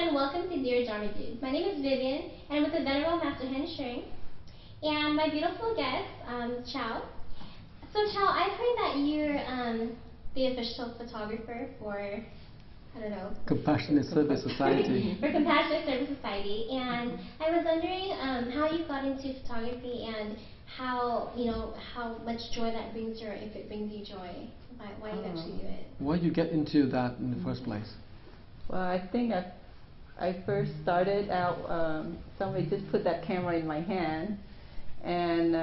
and welcome to DearDharmaDude. My name is Vivian, and I'm with the Venerable Master Hen Shrink, and my beautiful guest, Chau. So Chau, I've heard that you're the official photographer for, I don't know, Compassionate Service Society. for Compassionate Service Society, and I was wondering how you got into photography and how much joy that brings you, or if it brings you joy, why you actually do it. Why did you get into that in the first place? Well, I think I first started out, somebody just put that camera in my hand, and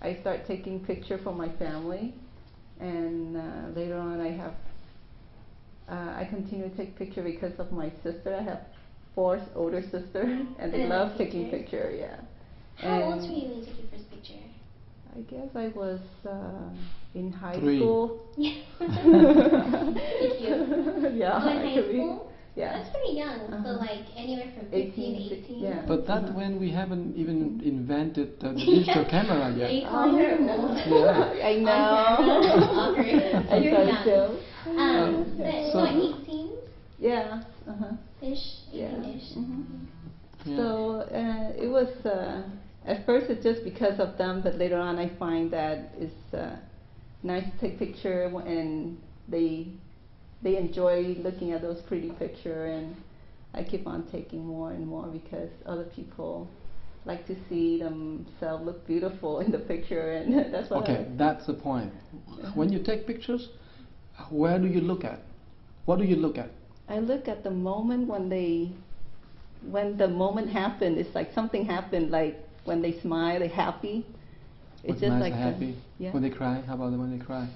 I started taking picture for my family, and later on I continue to take picture because of my sister. I have 4 older sisters, and they love taking picture, yeah. How old were you when you took your first picture? I guess I was in high 3. school. Yeah. Yeah. So in high school? Yeah. That's pretty young. So like anywhere from 15 to 18. Yeah. But that's when we haven't even invented the digital camera yet. Are you calling her old? Yeah. I know. You're young. So, What, 18? yeah. Ish? 18-ish? Yeah. Yeah. So it was, at first it's just because of them, but later on I find that it's nice to take picture, and they enjoy looking at those pretty picture, and I keep on taking more and more because other people like to see themselves look beautiful in the picture, and that's what Okay, that's the point. When you take pictures, where do you look at? What do you look at? I look at the moment when the moment happened. It's like something happened, like when they smile, they're happy. It's What's just nice like and happy? yeah. When they cry? How about when they cry?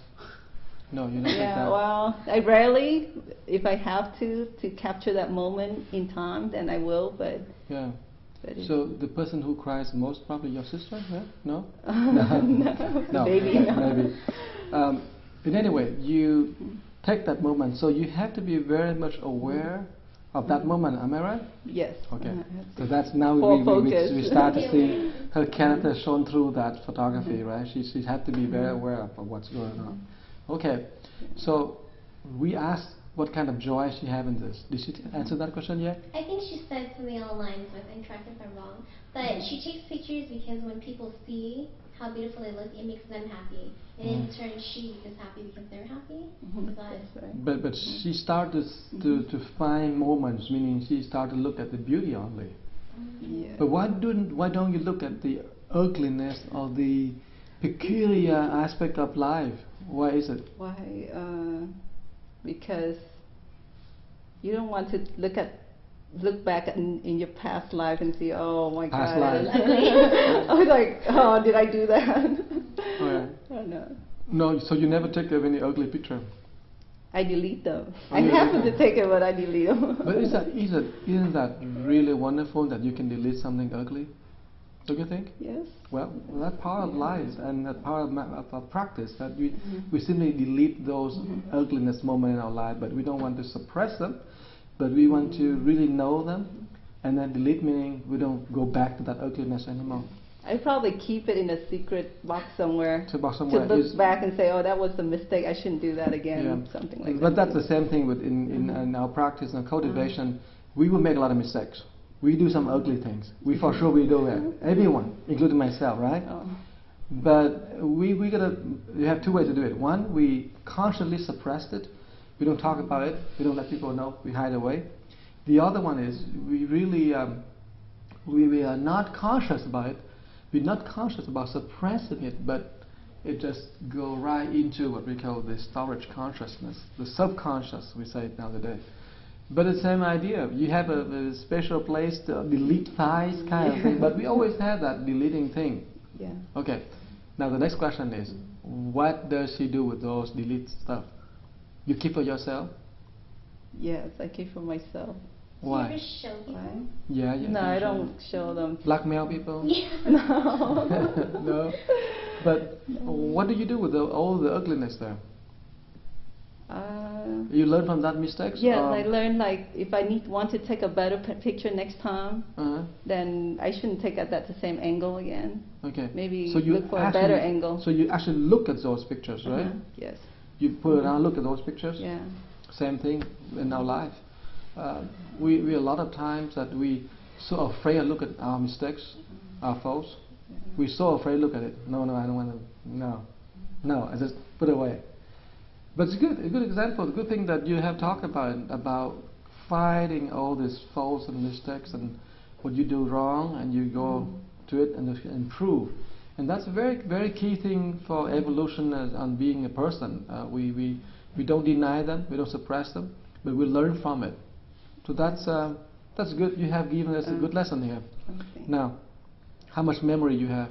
No, you don't Yeah, like that. well, I rarely, if I have to capture that moment in time, then I will, but... Yeah. but So the person who cries most, probably your sister, yeah? No? no, maybe okay, not. maybe. But anyway, you take that moment, so you have to be very much aware of that moment, am I right? Yes. Okay, I have so to that's now full focus. we start to see her character shown through that photography, right? She had to be very aware of what's going on. Okay, so we asked what kind of joy she had in this. Did she answer that question yet? I think she said something along the lines with, and correct me if I'm wrong, but she takes pictures because when people see how beautiful they look, it makes them happy. And in turn, she is happy because they're happy. Is that That's right. But she started to find moments, meaning she started to look at the beauty only. Yeah. But why don't you look at the ugliness or the peculiar aspect of life? Why is it? Why? Because you don't want to look back in your past life and see, oh my Past God. life. I was like, oh, did I do that? Oh, yeah. Oh no. No, so you never take any ugly picture. I delete them. Oh, I you happen delete to take it, but I delete them. But isn't that really wonderful that you can delete something ugly? Don't you think? Yes. Well, that's part of life, and that's part of practice, that we simply delete those ugliness moments in our life, but we don't want to suppress them, but we want to really know them, and then delete meaning we don't go back to that ugliness anymore. I probably keep it in a secret box somewhere To look look back and say, oh, that was a mistake, I shouldn't do that again, Yeah. something like that. But that's the same thing with in our practice and cultivation. We will make a lot of mistakes. We do some ugly things. We for sure we do that. Everyone, including myself, right? Oh. But we have 2 ways to do it. One, we consciously suppress it. We don't talk about it. We don't let people know. We hide away. The other one is we really we are not conscious about it. We're not conscious about suppressing it, but it just go right into what we call the storage consciousness, the subconscious, we say it nowadays. But the same idea. You have a special place to delete files kind of thing, but we always have that deleting thing. Yeah. Okay. Now the next question is, what does she do with those delete stuff? You keep for yourself? Yes, I keep for myself. Why? Do you ever show people? Why? Yeah. No, I don't show them. Blackmail people? No. No. But what do you do with all the ugliness there? You learn from that mistakes? Yes, I learned, like, if I want to take a better picture next time, then I shouldn't take it at the same angle again. Okay. Maybe so you look for a better angle. So you actually look at those pictures, right? Yes. You put it on, look at those pictures? Yeah. Same thing in our life. we a lot of times that we so afraid to look at our mistakes, our faults. We're so afraid to look at it. No, I don't want to. No, I just put it away. But it's good. A good example. A good thing that you have talked about fighting all these faults and mistakes and what you do wrong, and you go to it and improve. And that's a very, very key thing for evolution and being a person. We don't deny them, we don't suppress them, but we learn from it. So that's good. You have given us a good lesson here. Okay. Now, how much memory you have?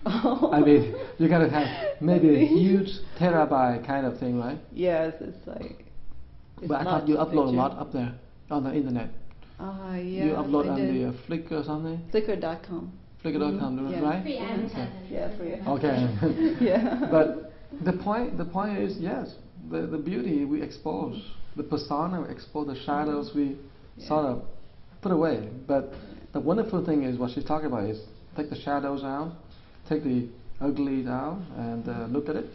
I mean, you gotta have maybe a huge terabyte kind of thing, right? Yes, it's like. But I thought you upload a lot up there on the internet. Yes, You upload I on did. the Flickr or something? Flickr.com. Flickr.com, Yeah. right? Free advertising. Yeah, free. Okay. Yeah. But the point is, yes, the beauty we expose, the persona we expose, the shadows we sort of put away. But the wonderful thing is what she's talking about is take the shadows out, take the uglies out, and look at it.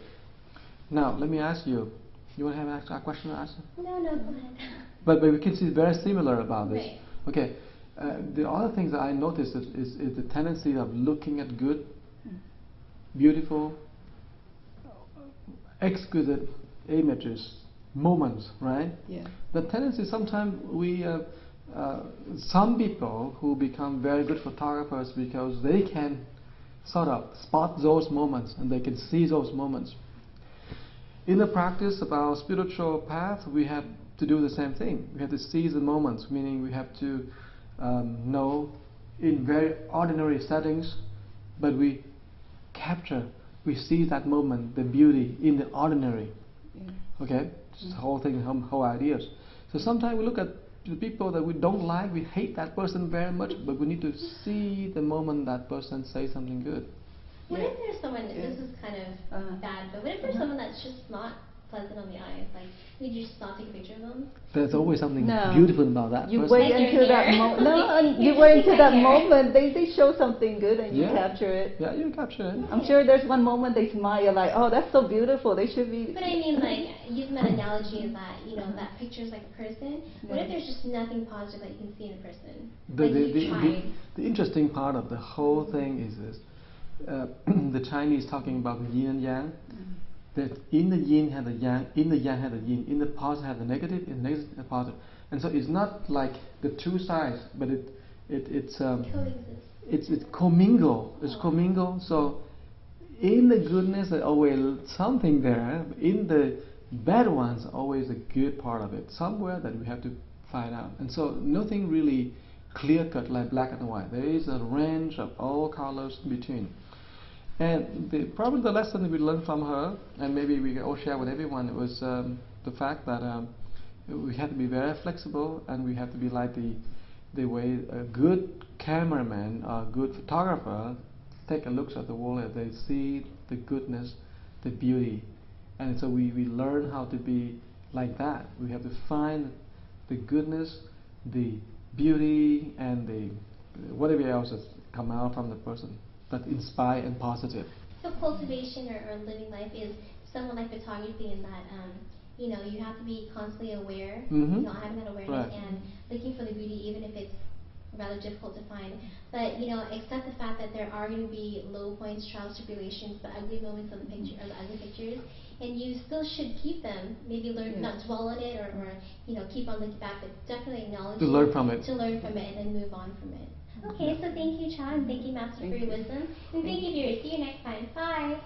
Now, let me ask you. You want to have a question to ask? No, go ahead. But we can see very similar about this. Right. Okay. The other things that I noticed is the tendency of looking at good, beautiful, exquisite images, moments, right? Yeah. The tendency sometimes some people who become very good photographers because they can sort of spot those moments and they can see those moments. In the practice of our spiritual path, we have to do the same thing. We have to seize the moments, meaning we have to know in very ordinary settings, but we seize that moment, the beauty in the ordinary. Yeah. Okay? This whole thing, whole ideas. So sometimes we look at the people that we don't like, we hate that person very much, but we need to see the moment that person says something good. What if there's someone, this is kind of bad, but what if there's someone that's just not pleasant on the eyes? Like, would you just not take a picture of them? There's always something No. beautiful about that You person. wait Like your until that hair. moment. No, Like, you you're wait just until that like your hair. moment. They show something good and you Yeah. capture it. Yeah, you capture it. I'm sure there's one moment they smile. You're like, oh, that's so beautiful. They should be. But I mean, like, using that analogy of that, that picture's like a person. What if there's just nothing positive that you can see in a person? Like you tried. The interesting part of the whole thing is this. The Chinese talking about yin and yang. That in the yin had the yang, in the yang had the yin, in the positive had the negative, in the negative had the positive. And so it's not like the two sides, but it's commingle. It's commingle. So in the goodness there's always something there. In the bad ones always a good part of it. Somewhere that we have to find out. And so nothing really clear cut like black and white. There is a range of all colors in between. And probably the lesson that we learned from her, and maybe we can all share with everyone, was the fact that we have to be very flexible, and we have to be like the way a good cameraman or a good photographer take a look at the world and they see the goodness, the beauty. And so we learn how to be like that. We have to find the goodness, the beauty, and the whatever else has come out from the person, but inspire and positive. So cultivation or living life is somewhat like photography in that, you have to be constantly aware, having that awareness and looking for the beauty even if it's rather difficult to find. But, accept the fact that there are going to be low points, trials, tribulations, the ugly moments of the picture, or the ugly pictures, and you still should keep them. Maybe learn, not dwell on it or keep on looking back, but definitely acknowledge To learn from it. To learn from it and then move on from it. Okay, so thank you, Cha, and thank you, Master, for your wisdom. And thank you, viewers. See you next time. Bye.